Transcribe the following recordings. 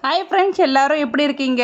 Hi friends, எல்லோரும் எப்படி இருக்கீங்க?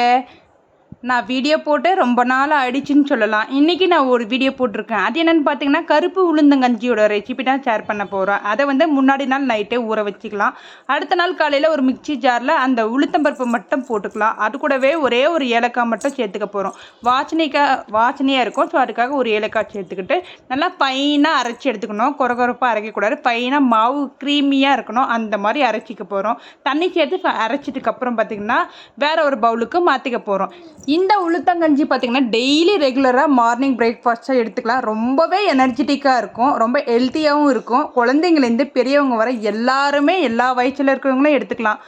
நான் வீடியோ போட்டு ரொம்ப நாள் ஆயிடுச்சுன்னு சொல்லலாம். இன்றைக்கி நான் ஒரு வீடியோ போட்டிருக்கேன். அது என்னென்னு பார்த்தீங்கன்னா, கருப்பு உளுந்தங்கஞ்சியோட ரெசிபி தான் ஷேர் பண்ண போகிறேன். அதை வந்து முன்னாடி நாள் நைட்டே ஊற வச்சுக்கலாம். அடுத்த நாள் காலையில் ஒரு மிக்சி ஜாரில் அந்த உளுத்தம்பருப்பு மட்டும் போட்டுக்கலாம். அது கூடவே ஒரே ஒரு ஏலக்காய் மட்டும் சேர்த்துக்க போகிறோம். வாசனையாக இருக்கும். ஸோ அதுக்காக ஒரு ஏலக்காய் சேர்த்துக்கிட்டு நல்லா ஃபைனாக அரைச்சி எடுத்துக்கணும். கொரகொரப்பாக அரைக்கக்கூடாது. ஃபைனாக மாவு க்ரீமியாக இருக்கணும். அந்த மாதிரி அரைச்சிக்க போகிறோம். தண்ணி சேர்த்து அரைச்சிட்டுக்கப்புறம் பார்த்திங்கன்னா வேறு ஒரு பவுலுக்கு மாற்றிக்க போகிறோம். இந்த உளுத்தங்கஞ்சி பார்த்திங்கன்னா டெய்லி ரெகுலராக மார்னிங் பிரேக்ஃபாஸ்ட்டாக எடுத்துக்கலாம். ரொம்பவே எனர்ஜெட்டிக்காக இருக்கும், ரொம்ப ஹெல்த்தியாகவும் இருக்கும். குழந்தைங்கலேருந்து பெரியவங்க வர எல்லாருமே, எல்லா வயசில் இருக்கிறவங்களும் எடுத்துக்கலாம்.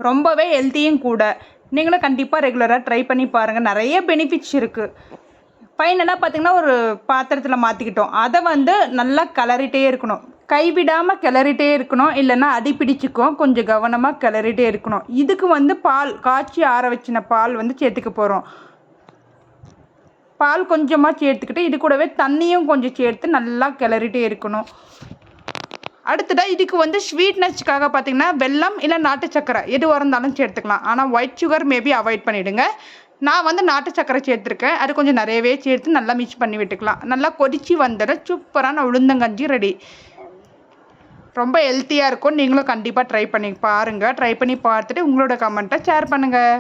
ரொம்பவே ஹெல்த்தியும் கூட. நீங்களும் கண்டிப்பாக ரெகுலராக ட்ரை பண்ணி பாருங்கள். நிறைய பெனிஃபிட்ஸ் இருக்குது. ஃபைனலாக பார்த்திங்கன்னா ஒரு பாத்திரத்தில் மாற்றிக்கிட்டோம். அதை வந்து நல்லா கிளறிட்டே இருக்கணும். கைவிடாமல் கிளறிட்டே இருக்கணும், இல்லைன்னா அடி பிடிச்சிக்கும். கொஞ்சம் கவனமாக கிளறிட்டே இருக்கணும். இதுக்கு வந்து பால் காய்ச்சி ஆற வச்சின பால் வந்து சேர்த்துக்க போகிறோம். பால் கொஞ்சமாக சேர்த்துக்கிட்டு இது கூடவே தண்ணியும் கொஞ்சம் சேர்த்து நல்லா கிளறிட்டே இருக்கணும். அடுத்ததாக இதுக்கு வந்து ஸ்வீட்னஸ்க்காக பார்த்திங்கன்னா வெல்லம் இல்லை நாட்டு சக்கரை எதுவாக இருந்தாலும் சேர்த்துக்கலாம். ஆனால் ஒயிட் சுகர் மேபி அவாய்ட் பண்ணிவிடுங்க. நான் வந்து நாட்டு சக்கரை சேர்த்துருக்கேன். அது கொஞ்சம் நிறையவே சேர்த்து நல்லா மிக்ஸ் பண்ணி விட்டுக்கலாம். நல்லா கொதித்து வந்துட சூப்பரான உளுந்தங்கஞ்சி ரெடி. ரொம்ப ஹெல்த்தியாக இருக்கும். நீங்களும் கண்டிப்பாக ட்ரை பண்ணி பாருங்கள். ட்ரை பண்ணி பார்த்துட்டு உங்களோட கமெண்ட்டை ஷேர் பண்ணுங்கள்.